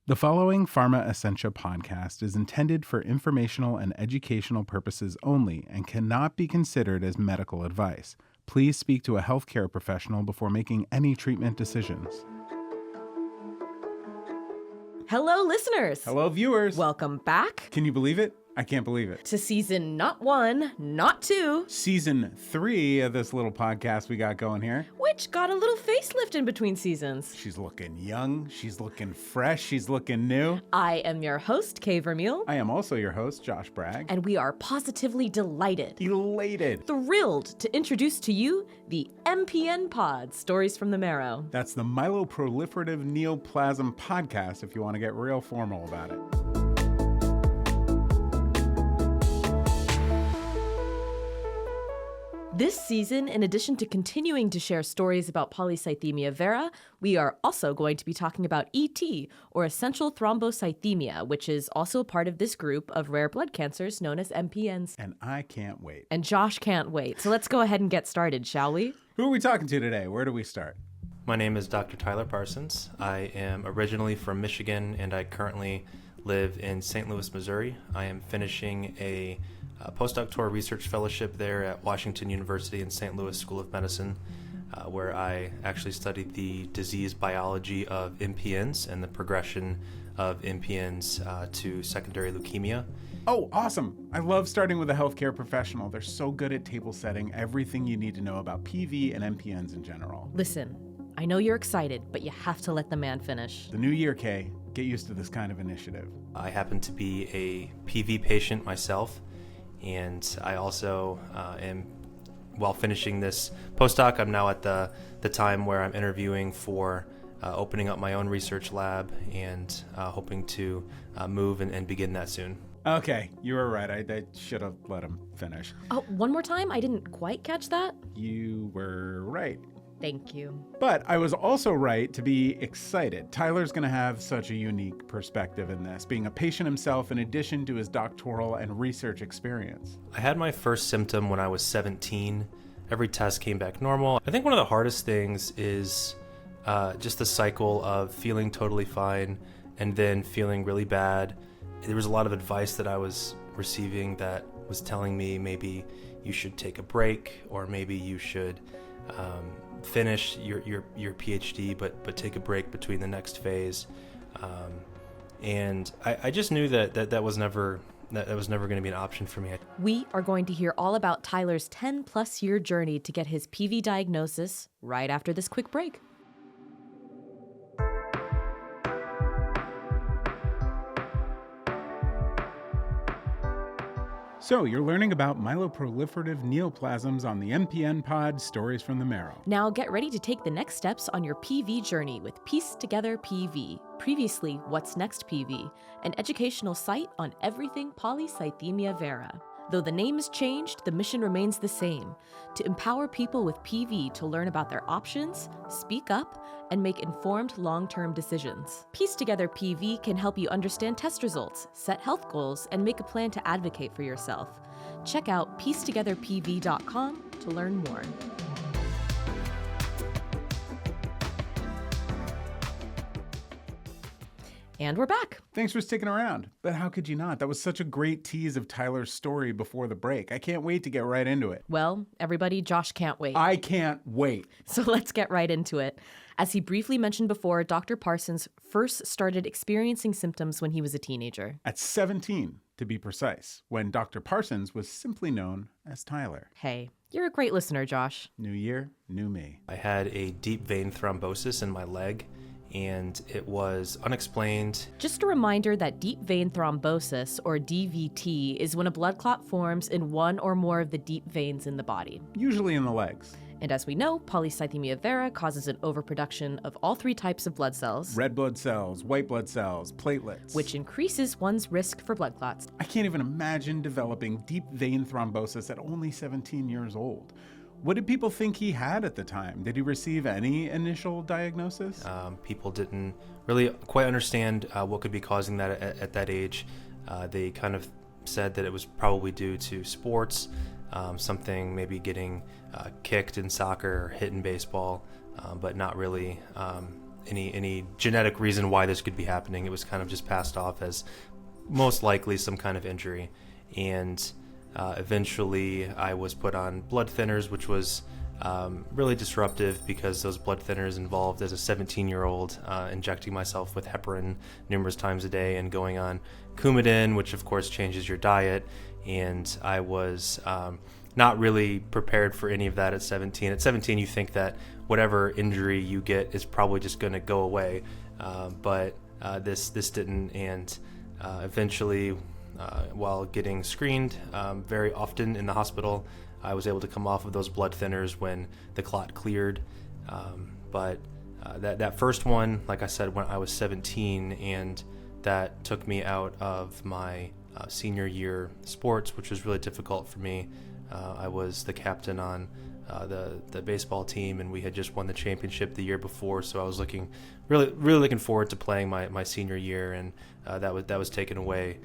The following Pharma Essentia podcast is intended for informational and educational purposes only and cannot be considered as medical advice. Please speak to a healthcare professional before making any treatment decisions. Hello, listeners. Hello, viewers. Welcome back. Can you believe it? I can't believe it. To season not 1, not 2. Season 3 of this little podcast we got going here. Which got a little facelift in between seasons. She's looking young. She's looking fresh. She's looking new. I am your host, Kay Vermeil. I am also your host, Josh Bragg. And we are positively delighted. Elated. Thrilled to introduce to you the MPN Pod, Stories from the Marrow. That's the myeloproliferative neoplasm podcast if you want to get real formal about it. This season, in addition to continuing to share stories about Polycythemia Vera, we are also going to be talking about ET, or essential thrombocythemia, which is also a part of this group of rare blood cancers known as MPNs. And I can't wait. And Josh can't wait. So let's go ahead and get started, shall we? Who are we talking to today? Where do we start? My name is Dr. Tyler Parsons. I am originally from Michigan, and I currently live in St. Louis, Missouri. I am finishing a postdoctoral research fellowship there at Washington University in St. Louis School of Medicine, where I actually studied the disease biology of MPNs and the progression of MPNs to secondary leukemia. Oh, awesome. I love starting with a healthcare professional. They're so good at table setting everything you need to know about PV and MPNs in general. Listen, I know you're excited, but you have to let the man finish. The new year, Kay. Get used to this kind of initiative. I happen to be a PV patient myself, and I also am, while finishing this postdoc, I'm now at the time where I'm interviewing for opening up my own research lab and hoping to move and begin that soon. Okay, you were right. I should have let him finish. Oh, one more time? I didn't quite catch that. You were right. Thank you. But I was also right to be excited. Tyler's going to have such a unique perspective in this, being a patient himself in addition to his doctoral and research experience. I had my first symptom when I was 17. Every test came back normal. I think one of the hardest things is just the cycle of feeling totally fine and then feeling really bad. There was a lot of advice that I was receiving that was telling me maybe you should take a break, or maybe you should finish your PhD, but take a break between the next phase. And I just knew that was never going to be an option for me. We are going to hear all about Tyler's 10-plus year journey to get his PV diagnosis right after this quick break. So, you're learning about myeloproliferative neoplasms on the MPN Pod, Stories from the Marrow. Now get ready to take the next steps on your PV journey with Piece Together PV, previously What's Next PV, an educational site on everything Polycythemia Vera. Though the name is changed, the mission remains the same: to empower people with PV to learn about their options, speak up, and make informed long-term decisions. Piece Together PV can help you understand test results, set health goals, and make a plan to advocate for yourself. Check out piecetogetherpv.com to learn more. And we're back. Thanks for sticking around. But how could you not? That was such a great tease of Tyler's story before the break. I can't wait to get right into it. Well, everybody, Josh can't wait. I can't wait. So let's get right into it. As he briefly mentioned before, Dr. Parsons first started experiencing symptoms when he was a teenager. At 17, to be precise, when Dr. Parsons was simply known as Tyler. Hey, you're a great listener, Josh. New year, new me. I had a deep vein thrombosis in my leg, and it was unexplained. Just a reminder that deep vein thrombosis, or DVT, is when a blood clot forms in one or more of the deep veins in the body. Usually in the legs. And as we know, Polycythemia Vera causes an overproduction of all three types of blood cells. Red blood cells, white blood cells, platelets. Which increases one's risk for blood clots. I can't even imagine developing deep vein thrombosis at only 17 years old. What did people think he had at the time? Did he receive any initial diagnosis? People didn't really quite understand what could be causing that at that age. They kind of said that it was probably due to sports, something maybe getting kicked in soccer or hit in baseball, but not really any genetic reason why this could be happening. It was kind of just passed off as most likely some kind of injury. And eventually I was put on blood thinners, which was really disruptive because those blood thinners involved, as a 17-year-old, injecting myself with heparin numerous times a day and going on Coumadin, which of course changes your diet. And I was not really prepared for any of that at 17. At 17, you think that whatever injury you get is probably just going to go away, but this didn't. And eventually, while getting screened very often in the hospital, I was able to come off of those blood thinners when the clot cleared. But that first one, like I said, when I was 17, and that took me out of my senior year sports, which was really difficult for me. I was the captain on the baseball team, and we had just won the championship the year before, so I was really looking forward to playing my senior year, and that was taken away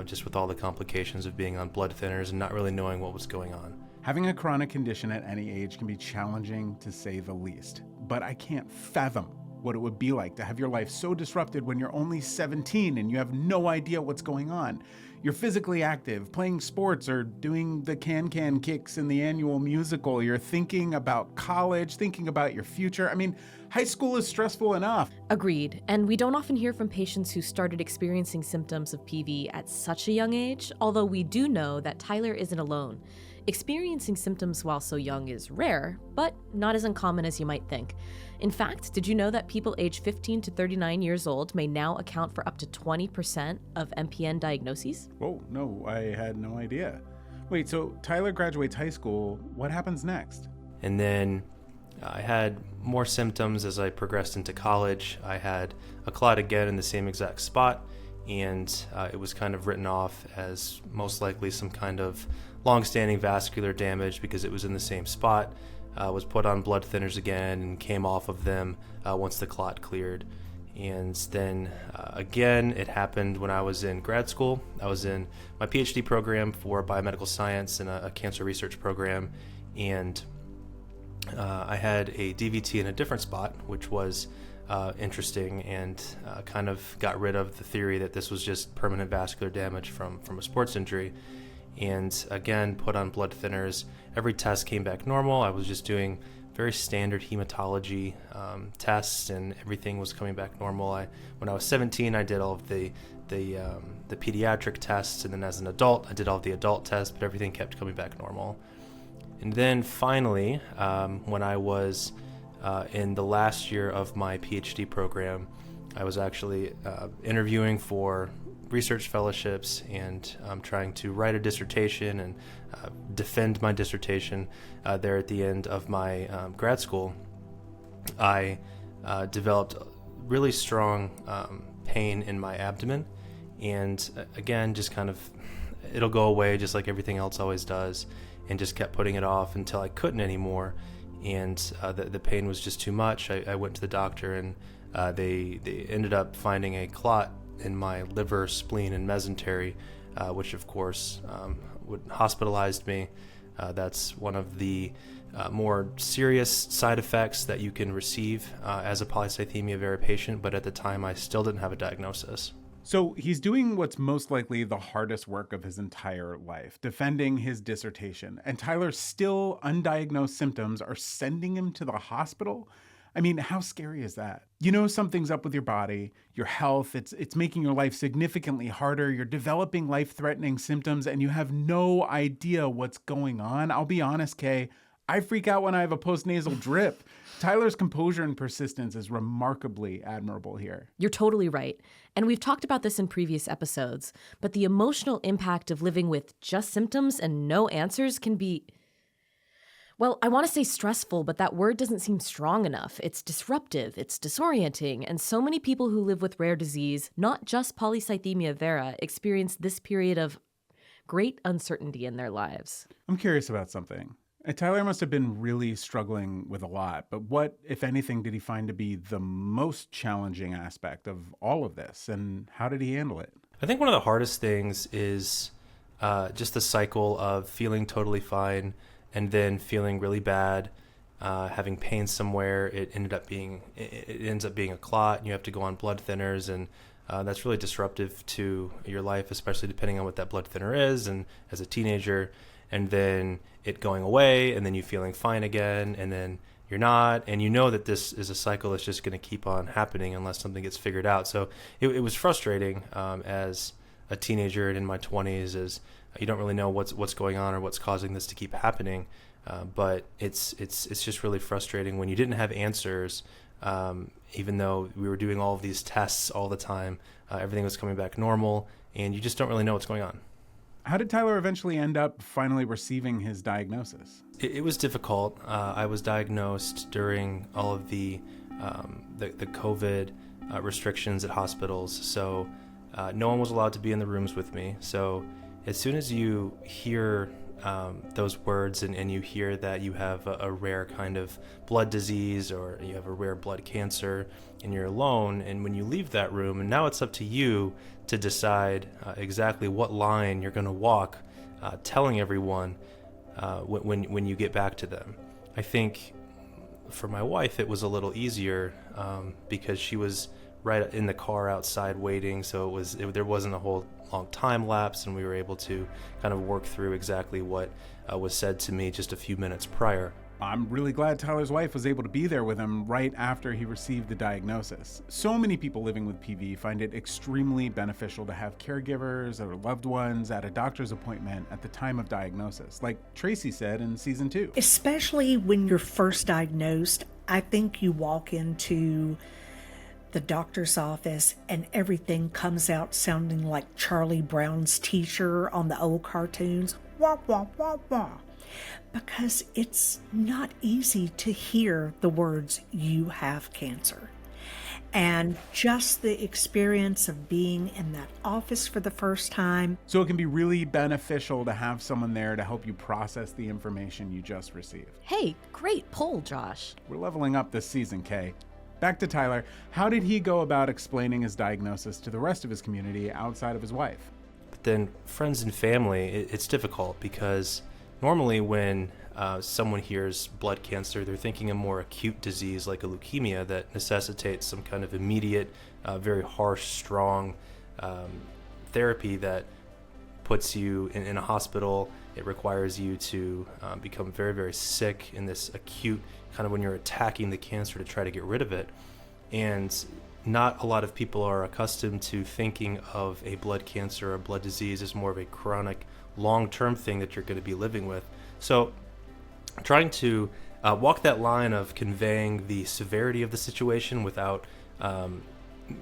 just with all the complications of being on blood thinners and not really knowing what was going on. Having a chronic condition at any age can be challenging, to say the least, but I can't fathom what it would be like to have your life so disrupted when you're only 17 and you have no idea what's going on. You're physically active, playing sports or doing the can-can kicks in the annual musical. You're thinking about college, thinking about your future. I mean, high school is stressful enough. Agreed. And we don't often hear from patients who started experiencing symptoms of PV at such a young age, although we do know that Tyler isn't alone. Experiencing symptoms while so young is rare, but not as uncommon as you might think. In fact, did you know that people aged 15 to 39 years old may now account for up to 20% of MPN diagnoses? Whoa, no, I had no idea. Wait, so Tyler graduates high school. What happens next? And then I had more symptoms as I progressed into college. I had a clot again in the same exact spot, and it was kind of written off as most likely some kind of long-standing vascular damage because it was in the same spot. Was put on blood thinners again and came off of them once the clot cleared. And then again, it happened when I was in grad school. I was in my PhD program for biomedical science and a cancer research program, and I had a DVT in a different spot, which was interesting, and kind of got rid of the theory that this was just permanent vascular damage from a sports injury. And again, put on blood thinners. Every test came back normal. I was just doing very standard hematology tests, and everything was coming back normal. When I was 17, I did all of the pediatric tests, and then as an adult, I did all of the adult tests, but everything kept coming back normal. And then finally, when I was in the last year of my PhD program, I was actually interviewing for research fellowships and trying to write a dissertation and defend my dissertation there at the end of my grad school. I developed really strong pain in my abdomen, and again, just kind of, it'll go away just like everything else always does, and just kept putting it off until I couldn't anymore, and the pain was just too much. I went to the doctor, and they ended up finding a clot in my liver, spleen, and mesentery, which of course hospitalized me. That's one of the more serious side effects that you can receive as a polycythemia vera patient, but at the time I still didn't have a diagnosis. So he's doing what's most likely the hardest work of his entire life, defending his dissertation, and Tyler's still undiagnosed symptoms are sending him to the hospital? I mean, how scary is that? You know something's up with your body, your health, it's making your life significantly harder, you're developing life-threatening symptoms, and you have no idea what's going on. I'll be honest, Kay, I freak out when I have a postnasal drip. Tyler's composure and persistence is remarkably admirable here. You're totally right. And we've talked about this in previous episodes, but the emotional impact of living with just symptoms and no answers can be, well, I want to say stressful, but that word doesn't seem strong enough. It's disruptive, it's disorienting, and so many people who live with rare disease, not just polycythemia vera, experience this period of great uncertainty in their lives. I'm curious about something. Tyler must have been really struggling with a lot, but what, if anything, did he find to be the most challenging aspect of all of this, and how did he handle it? I think one of the hardest things is just the cycle of feeling totally fine and then feeling really bad having pain somewhere. It ends up being a clot, and you have to go on blood thinners, and that's really disruptive to your life, especially depending on what that blood thinner is, and as a teenager, and then it going away, and then you feeling fine again, and then you're not, and you know that this is a cycle that's just going to keep on happening unless something gets figured out. So it was frustrating as a teenager and in my 20s, as you don't really know what's going on or what's causing this to keep happening. But it's just really frustrating when you didn't have answers, even though we were doing all of these tests all the time. Everything was coming back normal, and you just don't really know what's going on. How did Tyler eventually end up finally receiving his diagnosis? It was difficult. I was diagnosed during all of the COVID restrictions at hospitals, so no one was allowed to be in the rooms with me. So as soon as you hear those words and you hear that you have a rare kind of blood disease or you have a rare blood cancer and you're alone, and when you leave that room, and now it's up to you to decide exactly what line you're going to walk, telling everyone when you get back to them. I think for my wife it was a little easier because she was right in the car outside waiting, so there wasn't a whole long time lapse, and we were able to kind of work through exactly what was said to me just a few minutes prior. I'm really glad Tyler's wife was able to be there with him right after he received the diagnosis. So many people living with PV find it extremely beneficial to have caregivers or loved ones at a doctor's appointment at the time of diagnosis, like Tracy said in season 2. Especially when you're first diagnosed, I think you walk into the doctor's office and everything comes out sounding like Charlie Brown's teacher on the old cartoons. Wah, wah, wah, wah. Because it's not easy to hear the words, "you have cancer." And just the experience of being in that office for the first time. So it can be really beneficial to have someone there to help you process the information you just received. Hey, great poll, Josh. We're leveling up this season, Kay. Back to Tyler. How did he go about explaining his diagnosis to the rest of his community outside of his wife? But then friends and family, it's difficult because normally when someone hears blood cancer, they're thinking a more acute disease like a leukemia that necessitates some kind of immediate, very harsh, strong therapy that puts you in a hospital. It requires you to become very, very sick in this acute kind of when you're attacking the cancer to try to get rid of it. And not a lot of people are accustomed to thinking of a blood cancer or blood disease as more of a chronic, long-term thing that you're going to be living with. So trying to walk that line of conveying the severity of the situation without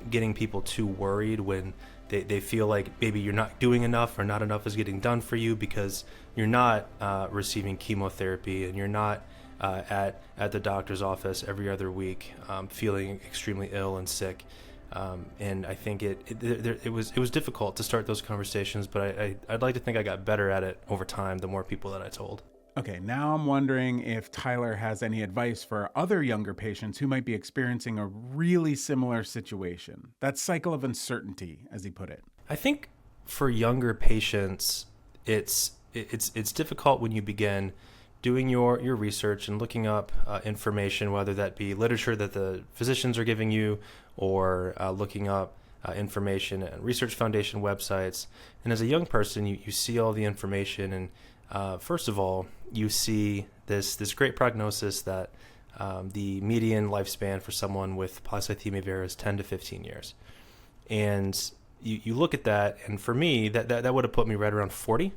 getting people too worried when they feel like maybe you're not doing enough or not enough is getting done for you because you're not receiving chemotherapy and you're not at the doctor's office every other week feeling extremely ill and sick. And I think it was difficult to start those conversations, but I'd like to think I got better at it over time the more people that I told. Okay, now I'm wondering if Tyler has any advice for other younger patients who might be experiencing a really similar situation. That cycle of uncertainty, as he put it. I think for younger patients, it's difficult when you begin doing your research and looking up information, whether that be literature that the physicians are giving you or looking up information at Research Foundation websites. And as a young person, you see all the information, and first of all, you see this great prognosis that the median lifespan for someone with Polycythemia Vera is 10 to 15 years. And you look at that, and for me, that would have put me right around 40,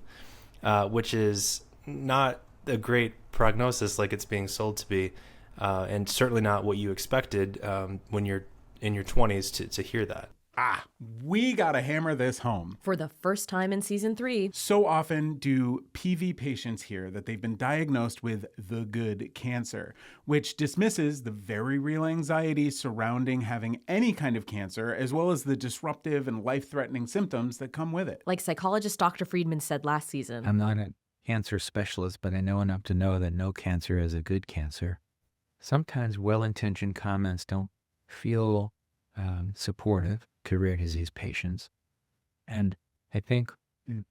which is not a great prognosis like it's being sold to be, and certainly not what you expected when you're in your 20s to hear that. We gotta hammer this home. For the first time in season 3. So often do PV patients hear that they've been diagnosed with the good cancer, which dismisses the very real anxiety surrounding having any kind of cancer, as well as the disruptive and life-threatening symptoms that come with it. Like psychologist Dr. Friedman said last season. I'm not a cancer specialist, but I know enough to know that no cancer is a good cancer. Sometimes well-intentioned comments don't feel supportive to rare disease patients. And I think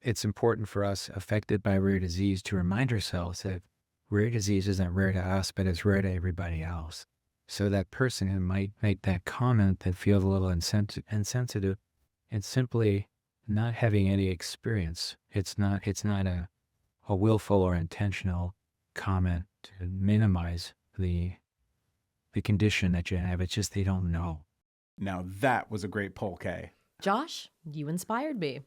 it's important for us affected by rare disease to remind ourselves that rare disease isn't rare to us, but it's rare to everybody else. So that person who might make that comment that feels a little insensitive, it's simply not having any experience. It's not a willful or intentional comment to minimize the condition that you have. It's just they don't know. Now that was a great poll, Kay. Josh, you inspired me.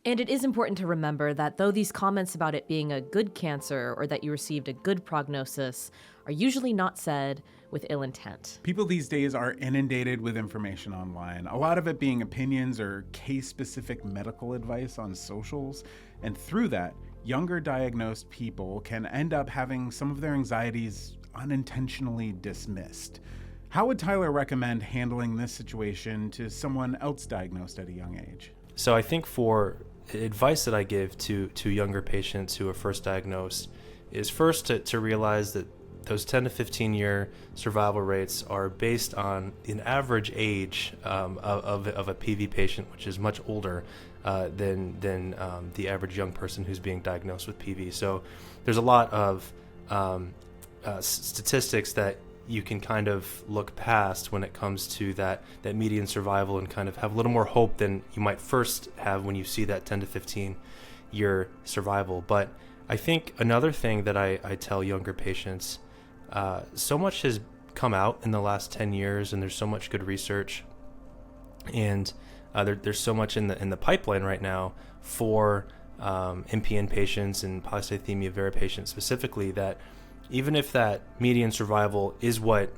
And it is important to remember that though these comments about it being a good cancer or that you received a good prognosis are usually not said with ill intent. People these days are inundated with information online, a lot of it being opinions or case-specific medical advice on socials. And through that, younger diagnosed people can end up having some of their anxieties unintentionally dismissed. How would Tyler recommend handling this situation to someone else diagnosed at a young age? So I think for advice that I give to younger patients who are first diagnosed is first to realize that those 10 to 15 year survival rates are based on an average age of a PV patient, which is much older than the average young person who's being diagnosed with PV. So there's a lot of statistics that you can kind of look past when it comes to that median survival and kind of have a little more hope than you might first have when you see that 10 to 15 year survival. But I think another thing that I tell younger patients, so much has come out in the last 10 years and there's so much good research and there's so much in the pipeline right now for MPN patients and Polycythemia Vera patients specifically, that even if that median survival is what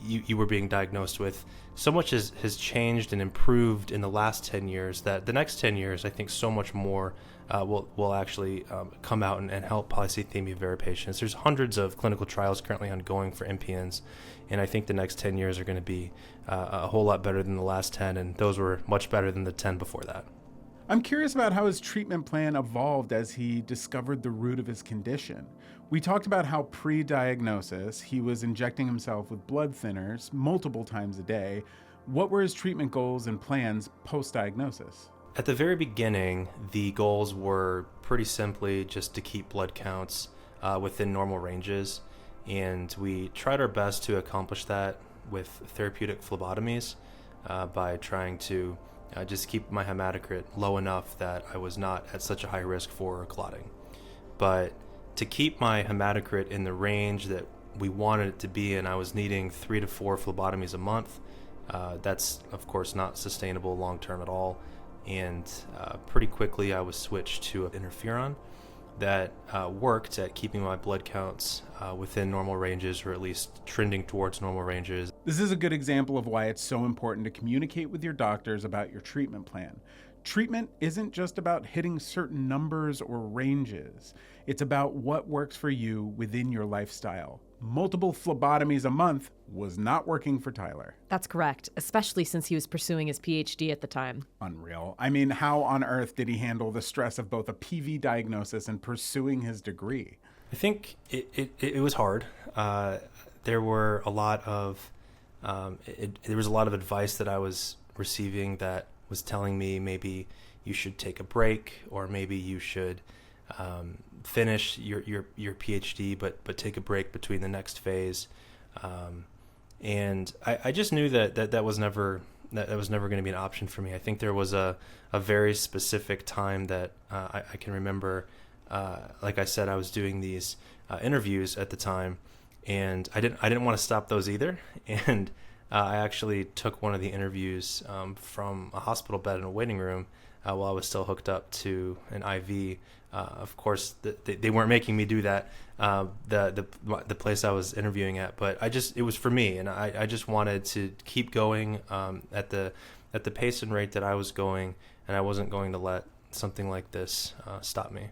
you were being diagnosed with, so much has changed and improved in the last 10 years that the next 10 years, I think so much more will actually come out and help Polycythemia Vera patients. There's hundreds of clinical trials currently ongoing for MPNs, and I think the next 10 years are going to be a whole lot better than the last 10, and those were much better than the 10 before that. I'm curious about how his treatment plan evolved as he discovered the root of his condition. We talked about how pre-diagnosis, he was injecting himself with blood thinners multiple times a day. What were his treatment goals and plans post-diagnosis? At the very beginning, the goals were pretty simply just to keep blood counts within normal ranges, and we tried our best to accomplish that with therapeutic phlebotomies by trying to just keep my hematocrit low enough that I was not at such a high risk for clotting. But to keep my hematocrit in the range that we wanted it to be in, I was needing 3 to 4 phlebotomies a month. That's, of course, not sustainable long-term at all. And pretty quickly I was switched to interferon that worked at keeping my blood counts within normal ranges, or at least trending towards normal ranges. This is a good example of why it's so important to communicate with your doctors about your treatment plan. Treatment isn't just about hitting certain numbers or ranges. It's about what works for you within your lifestyle. Multiple phlebotomies a month was not working for Tyler. That's correct, especially since he was pursuing his PhD at the time. Unreal. I mean, how on earth did he handle the stress of both a PV diagnosis and pursuing his degree? I think it was hard. There were a lot of there was a lot of advice that I was receiving that was telling me maybe you should take a break, or maybe you should finish your PhD, but take a break between the next phase. And I just knew that was never going to be an option for me. I think there was a very specific time that I can remember. Like I said, I was doing these interviews at the time, and I didn't want to stop those either. And I actually took one of the interviews from a hospital bed in a waiting room while I was still hooked up to an IV. Of course, they weren't making me do that, the place I was interviewing at, but it was for me, and I just wanted to keep going at the pace and rate that I was going, and I wasn't going to let something like this stop me.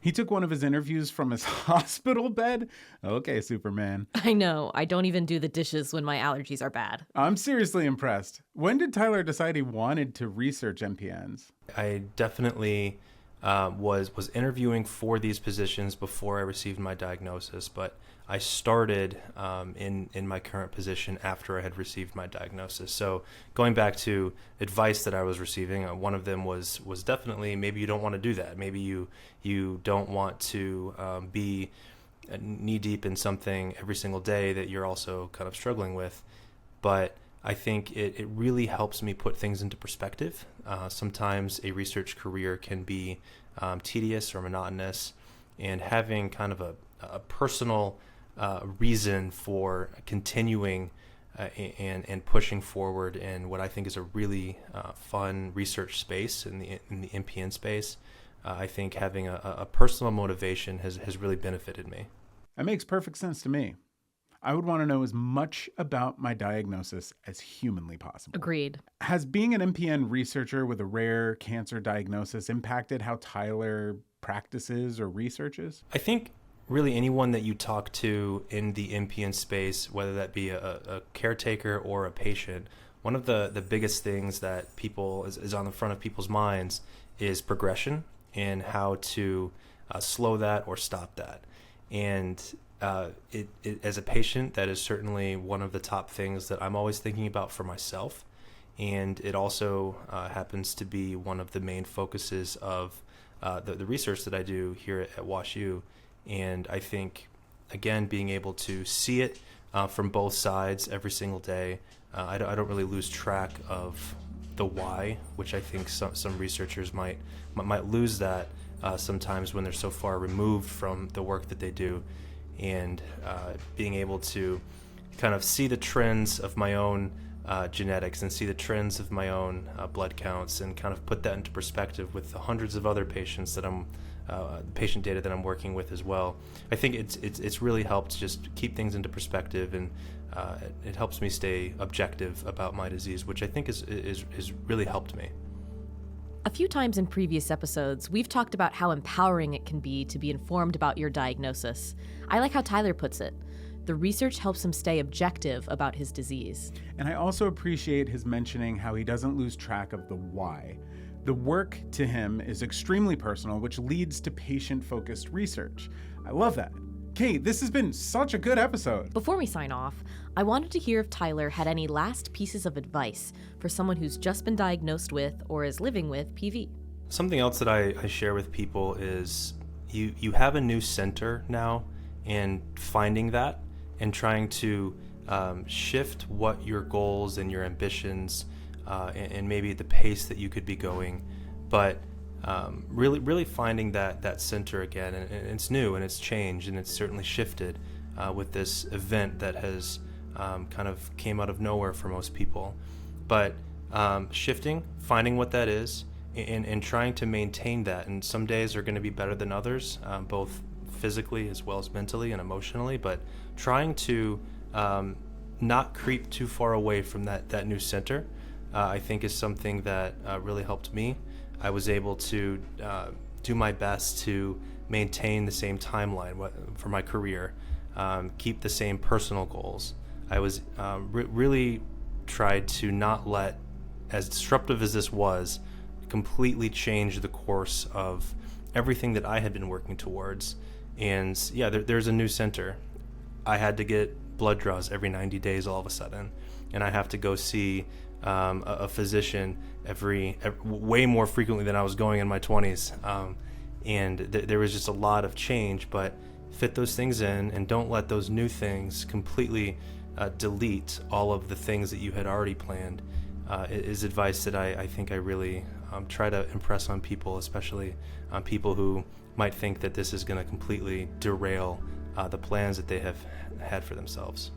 He took one of his interviews from his hospital bed? Okay, Superman. I know. I don't even do the dishes when my allergies are bad. I'm seriously impressed. When did Tyler decide he wanted to research MPNs? I definitely was interviewing for these positions before I received my diagnosis, but I started in my current position after I had received my diagnosis. So going back to advice that I was receiving, one of them was definitely maybe you don't want to do that. Maybe you don't want to be knee deep in something every single day that you're also kind of struggling with. But I think it really helps me put things into perspective. Sometimes a research career can be tedious or monotonous, and having kind of a personal reason for continuing and pushing forward in what I think is a really fun research space in the MPN space, I think having a personal motivation has really benefited me. That makes perfect sense to me. I would want to know as much about my diagnosis as humanly possible. Agreed. Has being an MPN researcher with a rare cancer diagnosis impacted how Tyler practices or researches? I think really anyone that you talk to in the MPN space, whether that be a caretaker or a patient, one of the biggest things that people is on the front of people's minds is progression and how to slow that or stop that. And it as a patient, that is certainly one of the top things that I'm always thinking about for myself. And it also happens to be one of the main focuses of the research that I do here at WashU. And I think, again, being able to see it from both sides every single day, I don't really lose track of the why, which I think some researchers might lose that sometimes when they're so far removed from the work that they do. And being able to kind of see the trends of my own genetics and see the trends of my own blood counts and kind of put that into perspective with the hundreds of other patients that patient data that I'm working with as well. I think it's really helped just keep things into perspective, and it helps me stay objective about my disease, which I think is really helped me. A few times in previous episodes, we've talked about how empowering it can be to be informed about your diagnosis. I like how Tyler puts it. The research helps him stay objective about his disease. And I also appreciate his mentioning how he doesn't lose track of the why. The work to him is extremely personal, which leads to patient-focused research. I love that. Kate, this has been such a good episode. Before we sign off, I wanted to hear if Tyler had any last pieces of advice for someone who's just been diagnosed with or is living with PV. Something else that I share with people is you have a new center now, and finding that and trying to shift what your goals and your ambitions and maybe the pace that you could be going, but really finding that center again. And it's new and it's changed and it's certainly shifted with this event that has kind of came out of nowhere for most people. But shifting, finding what that is, and trying to maintain that. And some days are going to be better than others, both physically as well as mentally and emotionally, but trying to not creep too far away from that new center, I think is something that really helped me. I was able to do my best to maintain the same timeline for my career, keep the same personal goals. I was really tried to not let, as disruptive as this was, completely change the course of everything that I had been working towards. And yeah, there's a new center. I had to get blood draws every 90 days all of a sudden, and I have to go see a physician way more frequently than I was going in my 20s. And there was just a lot of change, but fit those things in and don't let those new things completely delete all of the things that you had already planned, is advice that I think I really try to impress on people, especially on people who might think that this is going to completely derail the plans that they have had for themselves.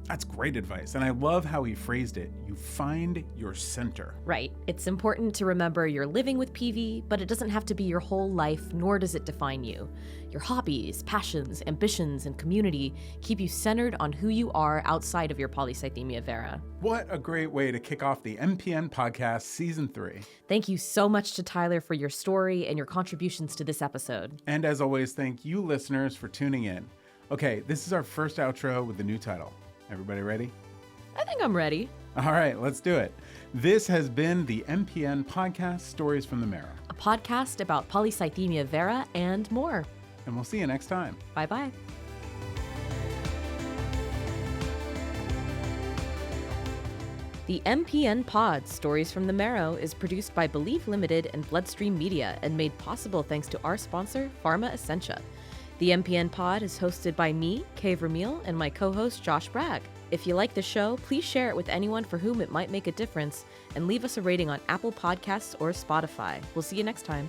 That's great advice. And I love how he phrased it. You find your center. Right. It's important to remember you're living with PV, but it doesn't have to be your whole life, nor does it define you. Your hobbies, passions, ambitions, and community keep you centered on who you are outside of your polycythemia vera. What a great way to kick off the MPN Podcast Season 3. Thank you so much to Tyler for your story and your contributions to this episode. And as always, thank you listeners for tuning in. Okay, this is our first outro with the new title. Everybody ready? I think I'm ready. All right, let's do it. This has been the MPN Podcast, Stories from the Marrow. A podcast about polycythemia vera and more. And we'll see you next time. Bye-bye. The MPN Pod, Stories from the Marrow, is produced by Believe Limited and Bloodstream Media and made possible thanks to our sponsor, Pharma Essentia. The MPN Pod is hosted by me, Kay Vermeil, and my co-host Josh Bragg. If you like the show, please share it with anyone for whom it might make a difference, and leave us a rating on Apple Podcasts or Spotify. We'll see you next time.